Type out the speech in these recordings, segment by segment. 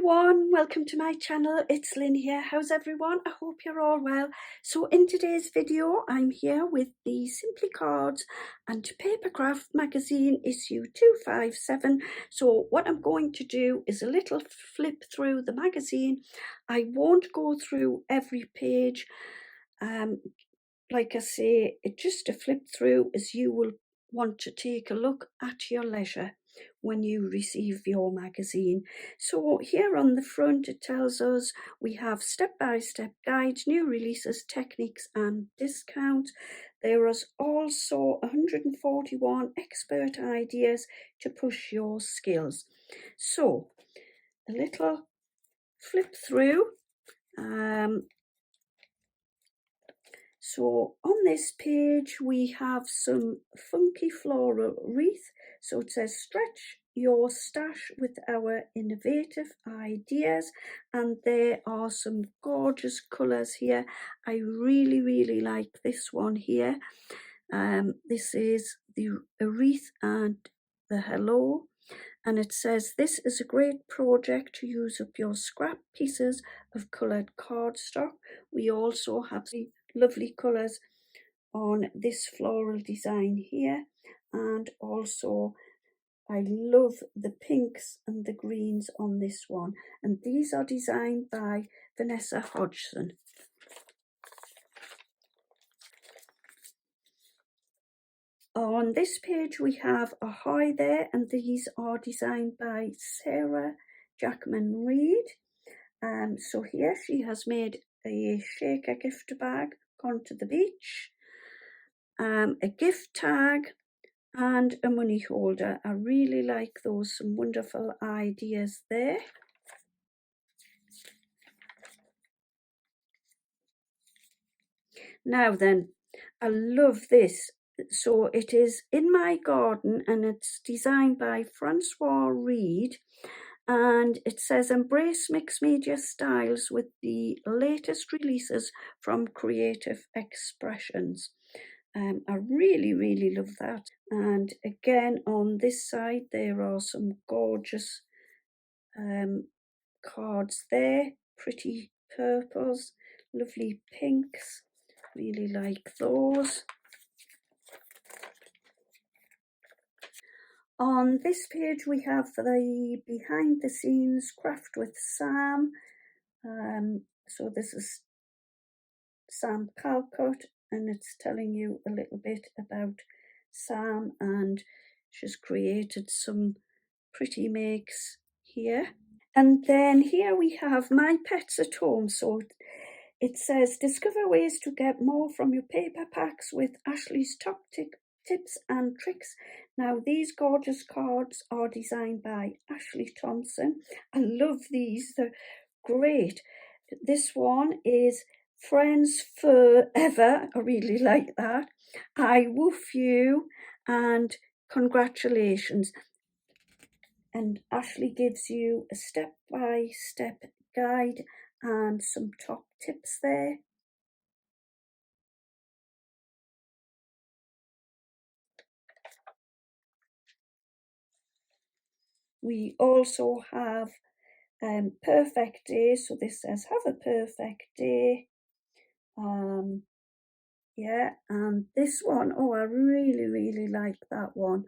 everyone, welcome to my channel. It's Lynn here. How's everyone? I hope you're all well. So in today's video I'm here with the Simply Cards and Papercraft magazine issue 257. So what I'm going to do is a little flip through the magazine. I won't go through every page. Like I say, it's just a flip through as you will want to take a look at your leisure when you receive your magazine. So here on the front it tells us we have step-by-step guides, new releases, techniques and discounts. There is also 141 expert ideas to push your skills. So a little flip through. So on this page we have some funky floral wreath. So it says stretch your stash with our innovative ideas, and there are some gorgeous colours here. I really like this one here. This is the wreath and the hello, and it says this is a great project to use up your scrap pieces of coloured cardstock. We also have the lovely colours on this floral design here, and also I love the pinks and the greens on this one, and these are designed by Vanessa Hodgson. On this page we have Ahoy There, and these are designed by Sarah Jackman Reed. So here she has made a shaker gift bag, gone to the beach, a gift tag and a money holder. I really like those, some wonderful ideas there. Now then, I love this. So it is In My Garden and it's designed by Francois Reed, and it says embrace mixed media styles with the latest releases from Creative Expressions. I really love that. And again on this side there are some gorgeous cards there, pretty purples, lovely pinks, really like those. On this page we have the behind the scenes craft with Sam. So this is Sam Calcott, and it's telling you a little bit about Sam, and she's created some pretty makes here. And then here we have My Pets at Home. So it says discover ways to get more from your paper packs with Ashley's top tips and tricks. Now these gorgeous cards are designed by Ashley Thompson. I love these, they're great. This one is Friends Forever. I really like that. I woof you and congratulations. And Ashley gives you a step-by-step guide and some top tips there. We also have perfect day. So this says have a perfect day. Yeah, and this one, oh, I really like that one.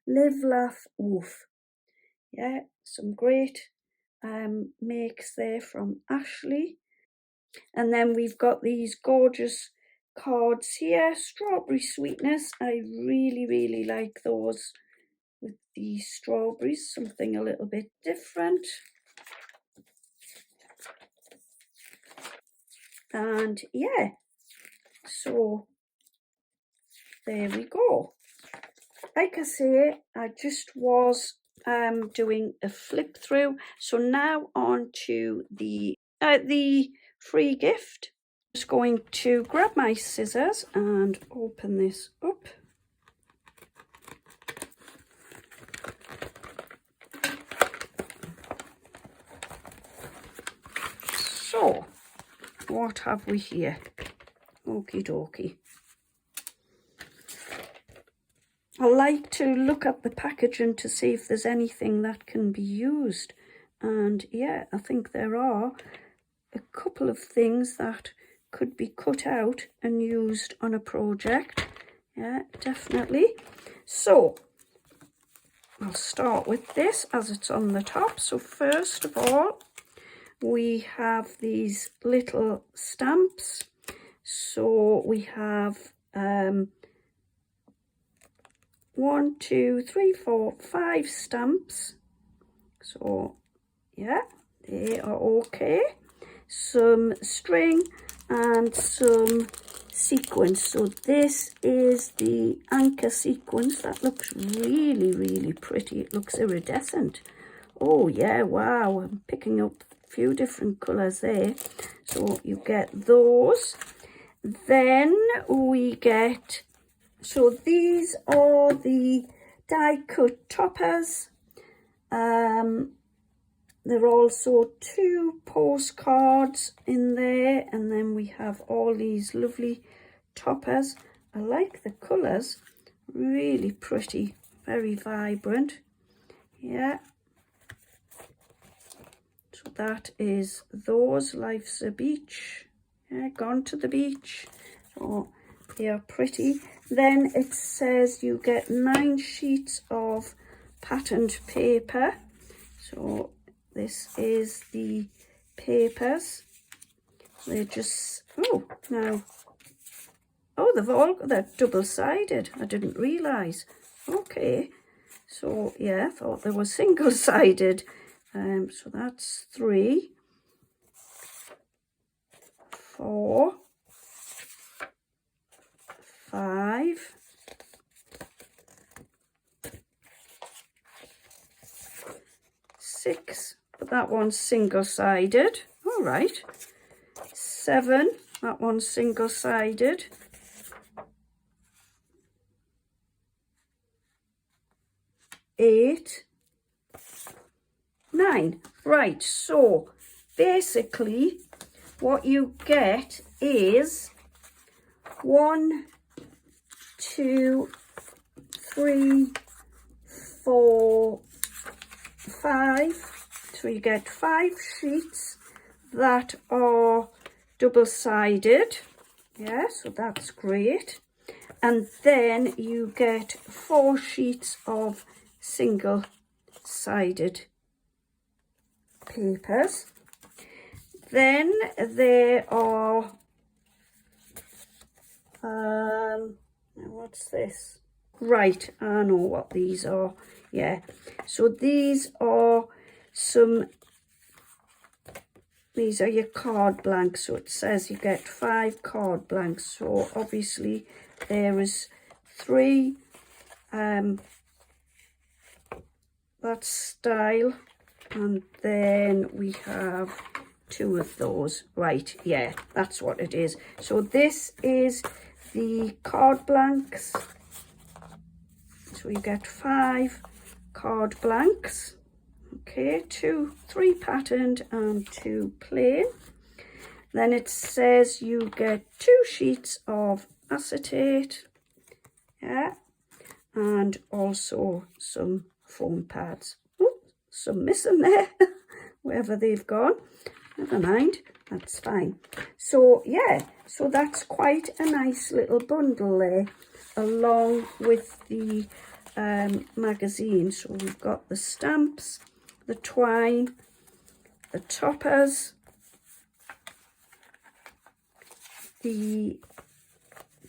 Live, laugh, woof. Yeah, some great makes there from Ashley. And then we've got these gorgeous cards here. Strawberry Sweetness. I really like those with the strawberries, something a little bit different. And yeah, so there we go. Like I say, I just was doing a flip through. So now on to the free gift. Just going to grab my scissors and open this up. So what have we here? Okie dokie. I like to look at the packaging to see if there's anything that can be used. And yeah, I think there are a couple of things that could be cut out and used on a project. Yeah, definitely. So I'll start with this as it's on the top. So first of all, we have these little stamps. So we have 1, 2, 3, 4, 5 stamps. So yeah, they are okay. Some string and some sequins. So this is the anchor sequins. That looks really, really pretty. It looks iridescent. Oh yeah, wow, I'm picking up a few different colours there. So you get those. Then we get, so these are the die cut toppers. There are also 2 postcards in there, and then we have all these lovely toppers. I like the colours, really pretty, very vibrant. Yeah. So that is those. Life's a beach. Yeah, gone to the beach. Oh, they are pretty. Then it says you get 9 sheets of patterned paper. So this is the papers. They're just, oh, now, oh, they're double-sided. I didn't realise. Okay, so yeah, I thought they were single-sided. So that's 3, 4, 5, 6, but that one's single-sided. All right. 7, that one's single-sided. 8, 9. Right, so basically what you get is 1, 2, 3, 4, 5. So you get 5 sheets that are double-sided. Yeah, so that's great. And then you get 4 sheets of single-sided papers. Then there are, what's this? Right, I know what these are. Yeah, so these are these are your card blanks. So it says you get 5 card blanks. So obviously there is 3, that style, and then we have 2 of those. Right, yeah, that's what it is. So this is the card blanks. So you get 5 card blanks. Okay, 3 patterned and 2 plain. Then it says you get 2 sheets of acetate. Yeah, and also some foam pads. Oh, some missing there. Wherever they've gone. Never mind, that's fine. So yeah, so that's quite a nice little bundle there, along with the magazine. So we've got the stamps, the twine, the toppers, the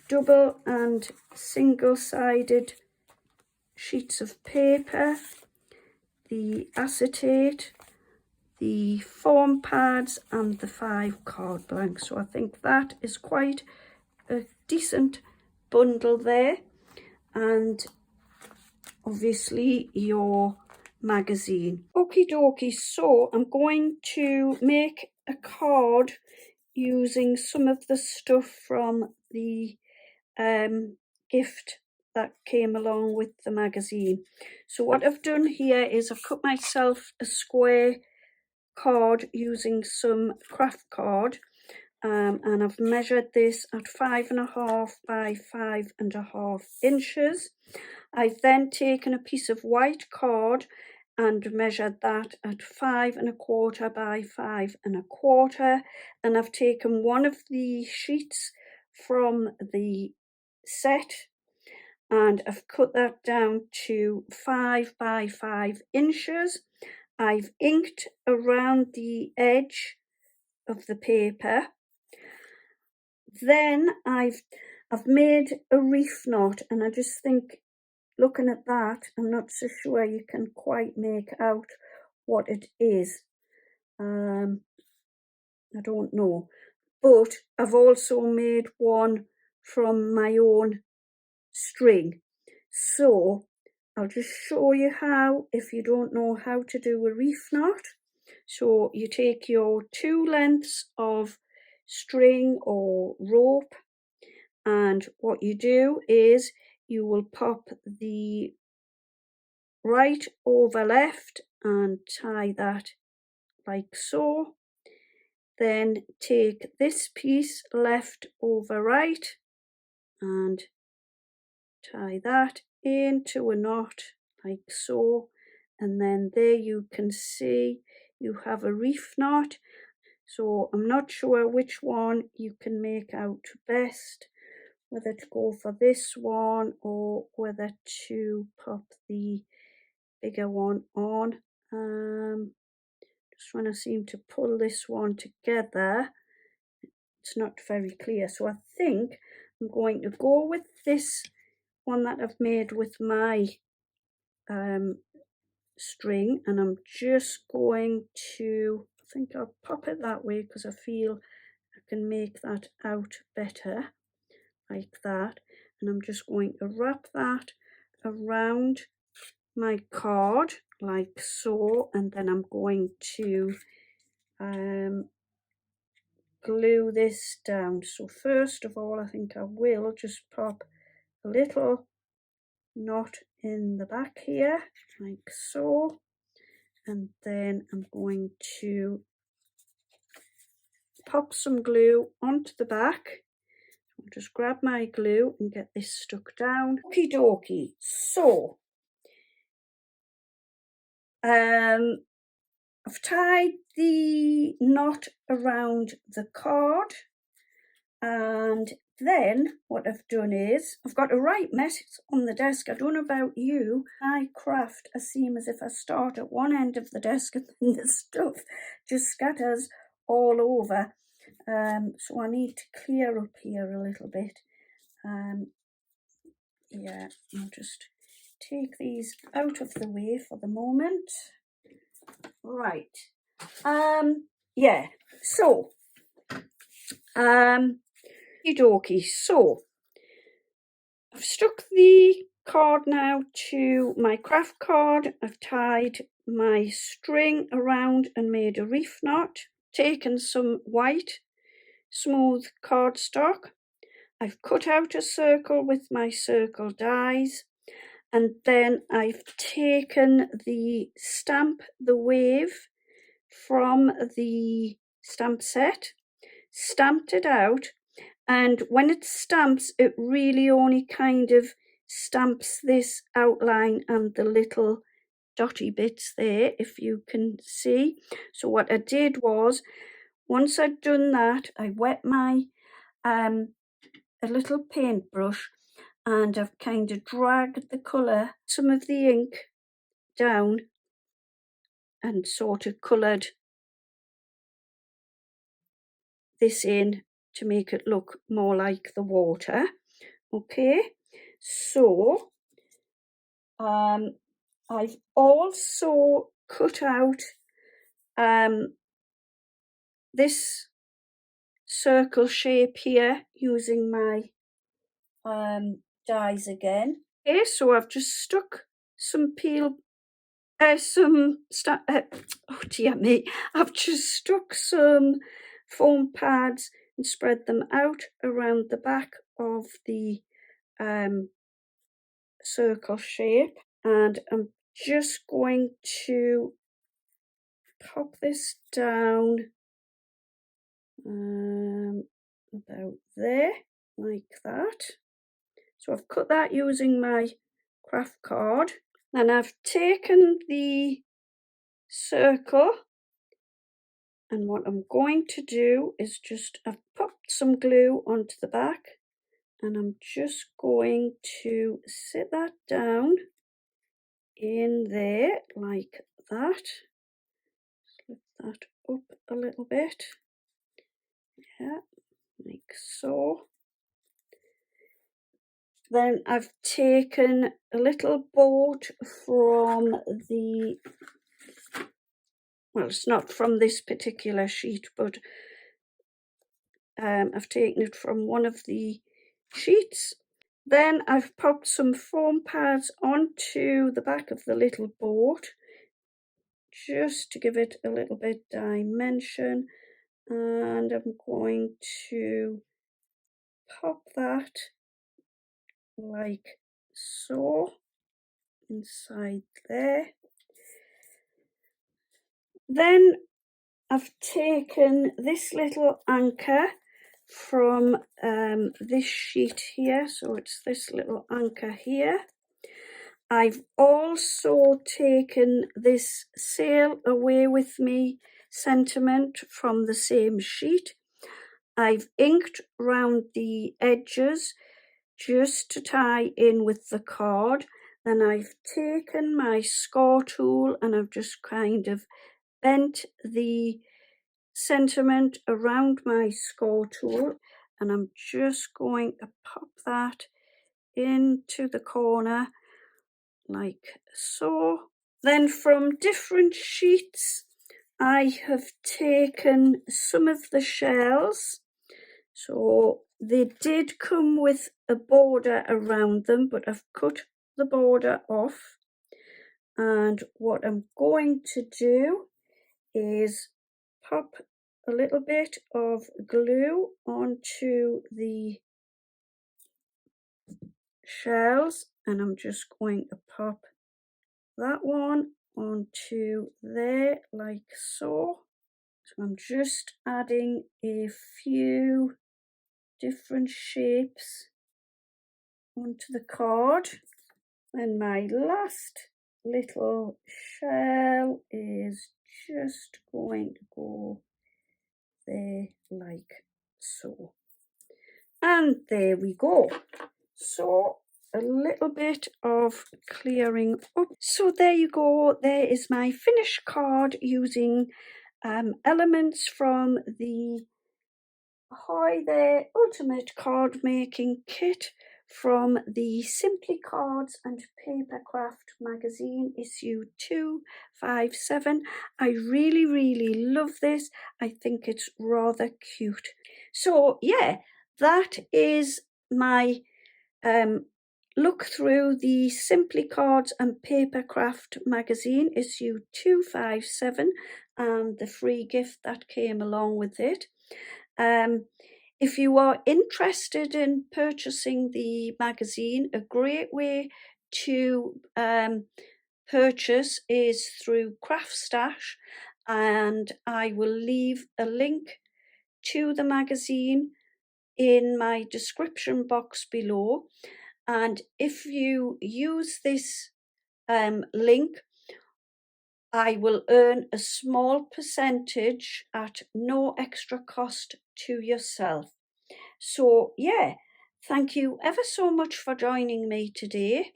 double and single-sided sheets of paper, the acetate, the foam pads, and the 5 card blanks. So I think that is quite a decent bundle there. And obviously your magazine. Okie dokie, so I'm going to make a card using some of the stuff from the gift that came along with the magazine. So what I've done here is I've cut myself a square card using some Kraft card, and I've measured this at 5.5 by 5.5 inches. I've then taken a piece of white card and measured that at 5 1/4 by 5 1/4, and I've taken one of the sheets from the set and I've cut that down to 5 by 5 inches. I've inked around the edge of the paper. Then I've made a reef knot, and I just think, looking at that, I'm not so sure you can quite make out what it is. I don't know. But I've also made one from my own string. So I'll just show you how, if you don't know how to do a reef knot. So you take your 2 lengths of string or rope, and what you do is you will pop the right over left and tie that like so. Then take this piece left over right and tie that into a knot like so, and then there you can see you have a reef knot. So I'm not sure which one you can make out best, whether to go for this one or whether to pop the bigger one on. Just when I seem to pull this one together, it's not very clear. So I think I'm going to go with this one that I've made with my string, and I'm just going to, I think I'll pop it that way because I feel I can make that out better, like that. And I'm just going to wrap that around my card like so, and then I'm going to glue this down. So first of all, I think I will just pop a little knot in the back here like so, and then I'm going to pop some glue onto the back. I'll just grab my glue and get this stuck down. Okie dokie. So I've tied the knot around the card, and then what I've done is I've got a right mess on the desk. I don't know about you. I craft a seam as if I start at one end of the desk and then the stuff just scatters all over. So I need to clear up here a little bit. Yeah, I'll just take these out of the way for the moment. Right. Yeah, so okie. So I've stuck the card now to my craft card. I've tied my string around and made a reef knot. Taken some white smooth cardstock. I've cut out a circle with my circle dies, and then I've taken the stamp the wave from the stamp set, stamped it out, and when it stamps, it really only kind of stamps this outline and the little dotty bits there, if you can see. So what I did was, once I'd done that, I wet my a little paintbrush, and I've kind of dragged the colour, some of the ink down, and sort of coloured this in to make it look more like the water. Okay, so I've also cut out this circle shape here using my dies again. Okay, so I've just stuck some oh dear me, I've just stuck some foam pads and spread them out around the back of the circle shape, and I'm just going to pop this down about there, like that. So I've cut that using my craft card. Then I've taken the circle, and what I'm going to do is I've popped some glue onto the back, and I'm just going to sit that down in there like that. Lift that up a little bit, yeah, like so. Then I've taken a little board from well, it's not from this particular sheet, but I've taken it from one of the sheets. Then I've popped some foam pads onto the back of the little board, just to give it a little bit dimension, and I'm going to pop that like so inside there. Then I've taken this little anchor from this sheet here, so it's this little anchor here. I've also taken this Sail Away With Me sentiment from the same sheet. I've inked round the edges just to tie in with the card. Then I've taken my score tool and I've just kind of bent the sentiment around my score tool, and I'm just going to pop that into the corner like so. Then from different sheets I have taken some of the shells, so they did come with a border around them, but I've cut the border off, and what I'm going to do is pop a little bit of glue onto the shells, and I'm just going to pop that one onto there like so. So I'm just adding a few different shapes onto the card. And my last little shell is just going to go there like so. And there we go. So a little bit of clearing up. So there you go. There is my finished card using elements from the Ahoy There Ultimate Card Making Kit from the Simply Cards and Papercraft magazine, issue 257. I really love this. I think it's rather cute. So yeah, that is my look through the Simply Cards and Papercraft magazine, issue 257, and the free gift that came along with it. If you are interested in purchasing the magazine, a great way to purchase is through Kraft Stash, and I will leave a link to the magazine in my description box below. And if you use this link, I will earn a small percentage at no extra cost to yourself. So yeah, thank you ever so much for joining me today.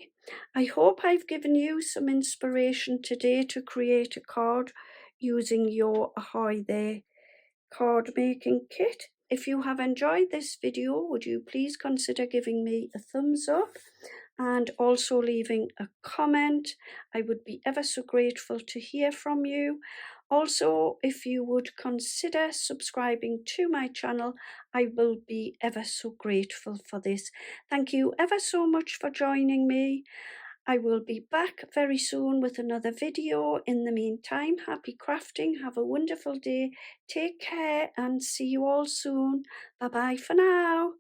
I hope I've given you some inspiration today to create a card using your Ahoy There card making kit. If you have enjoyed this video, would you please consider giving me a thumbs up and also leaving a comment? I would be ever so grateful to hear from you. Also, if you would consider subscribing to my channel, I will be ever so grateful for this. Thank you ever so much for joining me. I will be back very soon with another video. In the meantime, happy crafting, have a wonderful day, take care, and see you all soon. Bye bye for now.